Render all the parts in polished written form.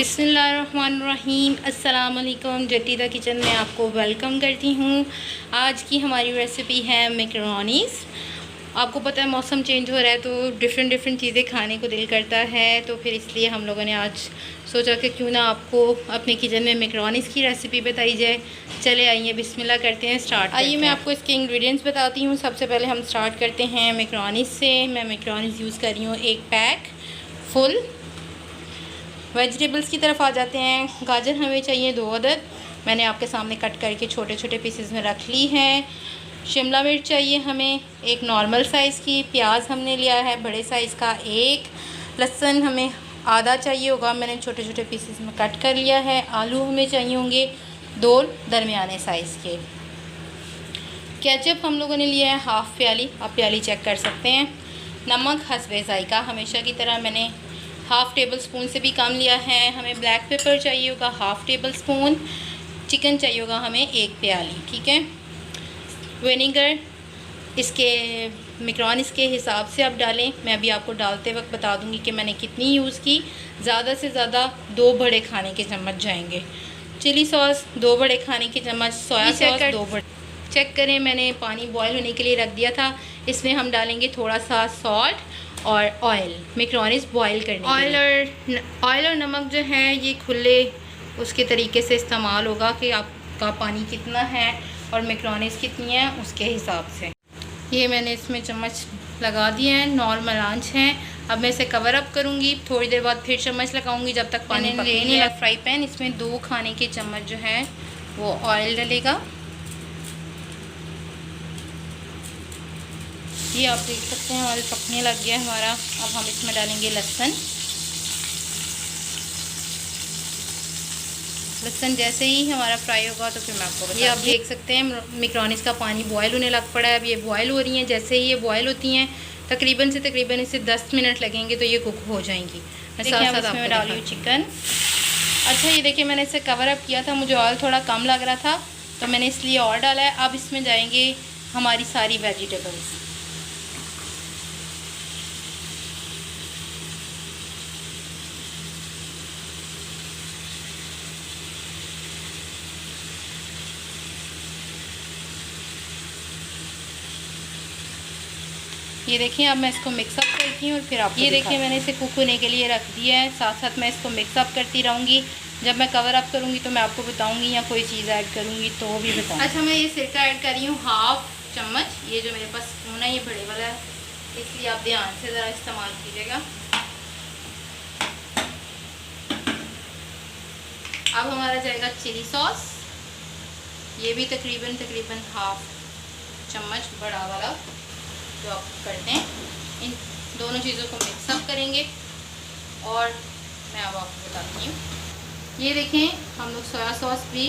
बिस्मिल्लाहिर्रहमानिर्रहीम। अस्सलाम वालेकुम। जटीदा किचन में आपको वेलकम करती हूँ। आज की हमारी रेसिपी है मैकरोनीज़। आपको पता है मौसम चेंज हो रहा है तो डिफरेंट चीज़ें खाने को दिल करता है, तो फिर इसलिए हम लोगों ने आज सोचा कि क्यों ना आपको अपने किचन में मैकरोनीज़ की रेसिपी बताई जाए। चले आइए बिस्मिल्लाह करते हैं, स्टार्ट। आइए मैं आपको इसके इंग्रेडिएंट्स बताती हूँ। सबसे पहले हम स्टार्ट करते हैं मैकरोनीज़ से। मैं मैकरोनीज़ यूज़ कर रही हूँ 1 पैक फुल। वेजिटेबल्स की तरफ आ जाते हैं। गाजर हमें चाहिए 2 अदद, मैंने आपके सामने कट करके छोटे छोटे पीसेस में रख ली है। शिमला मिर्च चाहिए हमें एक नॉर्मल साइज़ की। प्याज हमने लिया है बड़े साइज़ का 1। लहसुन हमें आधा चाहिए होगा, मैंने छोटे छोटे पीसेस में कट कर लिया है। आलू हमें चाहिए होंगे 2 दरमियाने साइज़ के। केचप हम लोगों ने लिया है हाफ़ प्याली, आप प्याली चेक कर सकते हैं। नमक हस्बे ज़ायका, हमेशा की तरह मैंने हाफ़ टेबल स्पून से भी कम लिया है। हमें ब्लैक पेपर चाहिए होगा हाफ़ टेबल स्पून। चिकन चाहिए होगा हमें 1 प्याली, ठीक है। विनेगर इसके मैकरोनीज़ के हिसाब से आप डालें, मैं भी आपको डालते वक्त बता दूंगी कि मैंने कितनी यूज़ की। ज़्यादा से ज़्यादा 2 बड़े खाने के चम्मच जाएंगे। चिली सॉस 2 बड़े खाने के चम्मच। सोया सॉस 2 बड़े। चेक करें, मैंने पानी बॉयल होने के लिए रख दिया था। इसमें हम डालेंगे थोड़ा सा सॉल्ट और ऑयल, मैकरोनीज़ बॉयल करने। ऑयल और नमक जो है ये खुले उसके तरीके से इस्तेमाल होगा कि आपका पानी कितना है और मैकरोनीज़ कितनी है उसके हिसाब से। ये मैंने इसमें चम्मच लगा दिए हैं, नॉर्मल आंच है। अब मैं इसे कवर अप करूँगी, थोड़ी देर बाद फिर चम्मच लगाऊंगी जब तक पानी पकने नहीं लगा। फ्राई पैन, इसमें 2 खाने के चम्मच जो है वो ऑयल डलेगा। ये आप देख सकते हैं ऑयल पकने लग गया है हमारा। अब हम इसमें डालेंगे लहसुन। लहसुन जैसे ही हमारा फ्राई होगा तो फिर मैं आपको बताऊंगी। ये आप देख सकते हैं मैकरोनीज़ का पानी बॉयल होने लग पड़ा है। अब ये बॉयल हो रही हैं। जैसे ही ये बॉयल होती हैं तकरीबन इसे 10 मिनट लगेंगे तो ये कुक हो जाएंगी। मैं साथ साथ इसमें डाल रही हूँ चिकन। अच्छा, ये देखिए मैंने इसे कवर अप किया था, मुझे ऑयल थोड़ा कम लग रहा था तो मैंने इसलिए और डाला है। अब इसमें जाएंगे हमारी सारी वेजिटेबल्स। ये देखिए अब मैं इसको मिक्सअप करती हूँ और फिर आप ये देखिए मैंने इसे कुक होने के लिए रख दिया है। साथ साथ मैं इसको मिक्सअप करती रहूँगी। जब मैं कवर अप करूँगी तो मैं आपको बताऊँगी या कोई चीज़ ऐड करूँगी तो भी बताऊँगी। अच्छा, मैं ये सिरका ऐड कर रही हूँ हाफ़ चम्मच। ये जो मेरे पास स्पून है ये बड़े वाला है, इसलिए आप ध्यान से ज़रा इस्तेमाल कीजिएगा। अब हमारा जाएगा चिली सॉस, ये भी तकरीबन हाफ़ चम्मच बड़ा वाला जो आप करते हैं। इन दोनों चीज़ों को मिक्सअप करेंगे और मैं अब आपको बताती हूँ। ये देखें हम लोग सोया सॉस भी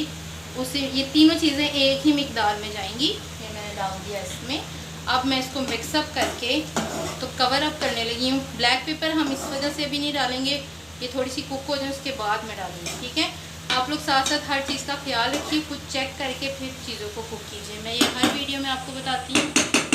उसे, ये तीनों चीज़ें एक ही मिकदार में जाएंगी। ये मैंने डाल दिया इसमें। अब मैं इसको मिक्सअप करके तो कवर अप करने लगी हूँ। ब्लैक पेपर हम इस वजह से भी नहीं डालेंगे, ये थोड़ी सी कुक हो जाए उसके बाद में डालेंगे, ठीक है। आप लोग साथ साथ हर चीज़ का ख्याल रखिए, कुछ चेक करके फिर चीज़ों को कुक कीजिए। मैं ये हर वीडियो में आपको बताती हूँ।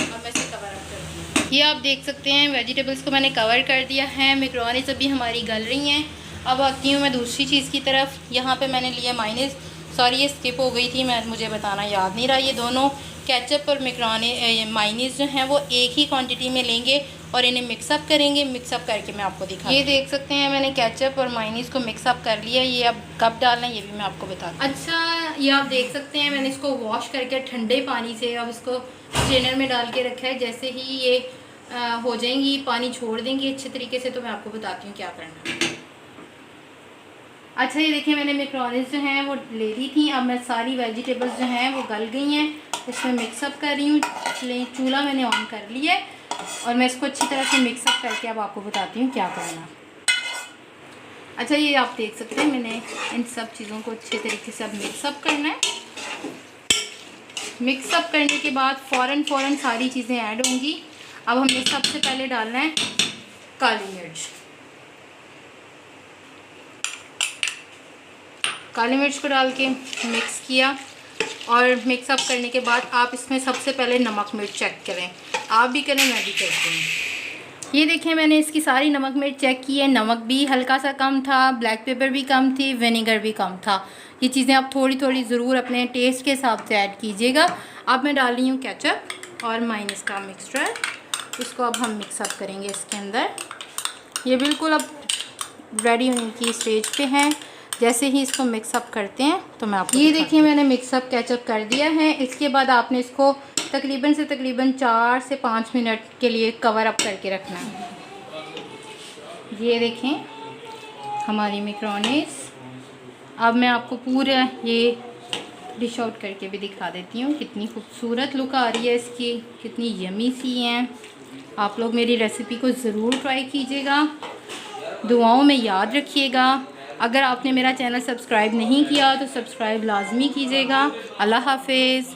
अब मैं इसे कवर अप करती हूँ। ये आप देख सकते हैं वेजिटेबल्स को मैंने कवर कर दिया है। मैकरोनीज़ अभी हमारी गल रही हैं। अब आती हूँ मैं दूसरी चीज़ की तरफ। यहाँ पे मैंने लिया मायोनीज़, सॉरी ये स्किप हो गई थी, मुझे बताना याद नहीं रहा। ये दोनों केचप और मायोनीज़ जो हैं वो एक ही क्वांटिटी में लेंगे और इन्हें मिक्सअप करेंगे। मिक्सअप करके मैं आपको दिखा, ये देख सकते हैं मैंने केचप और मायोनीज़ को मिक्सअप कर लिया। ये अब कब डालना है ये भी मैं आपको बताती हूँ। अच्छा, ये आप देख सकते हैं मैंने इसको वॉश करके ठंडे पानी से अब इसको स्ट्रेनर में डाल के रखा है। जैसे ही ये हो जाएंगी, पानी छोड़ देंगी अच्छे तरीके से, तो मैं आपको बताती हूँ क्या करना है। अच्छा, ये देखिए मैंने मैकरोनीज़ जो हैं वो ले ली थी। अब मैं सारी वेजिटेबल्स जो हैं वो गल गई हैं, इसमें मिक्सअप कर रही हूँ। चूल्हा मैंने ऑन कर लिया है और मैं इसको अच्छी तरह से मिक्सअप करके अब आपको बताती हूँ क्या करना। अच्छा, ये आप देख सकते हैं मैंने इन सब चीज़ों को अच्छे तरीके से अब मिक्सअप करना है। मिक्सअप करने के बाद फ़ौरन सारी चीज़ें ऐड होंगी। अब हमें सबसे पहले डालना है काली मिर्च। काली मिर्च को डाल के मिक्स किया और मिक्सअप करने के बाद आप इसमें सबसे पहले नमक मिर्च चेक करें। आप भी करें, मैं भी करती हूँ। ये देखें, मैंने इसकी सारी नमक मिर्च चेक की है, नमक भी हल्का सा कम था, ब्लैक पेपर भी कम थी, विनेगर भी कम था। ये चीज़ें आप थोड़ी थोड़ी ज़रूर अपने टेस्ट के हिसाब से ऐड कीजिएगा। अब मैं डाल रही हूँ केचप और मायोनीज का मिक्सचर। इसको अब हम मिक्सअप करेंगे इसके अंदर। ये बिल्कुल अब रेडी होने की स्टेज पे हैं। जैसे ही इसको मिक्सअप करते हैं तो मैं आपको ये देखिए मैंने मिक्सअप केचप कर दिया है। इसके बाद आपने इसको तकरीबन 4 से 5 मिनट के लिए कवर अप करके रखना है। ये देखें हमारी मैकरोनीज। अब मैं आपको पूरा ये डिश आउट करके भी दिखा देती हूँ। कितनी खूबसूरत लुक आ रही है इसकी, कितनी यमी सी हैं। आप लोग मेरी रेसिपी को ज़रूर ट्राई कीजिएगा, दुआओं में याद रखिएगा। अगर आपने मेरा चैनल सब्सक्राइब नहीं किया तो सब्सक्राइब लाजमी कीजिएगा। अल्लाह हाफिज़।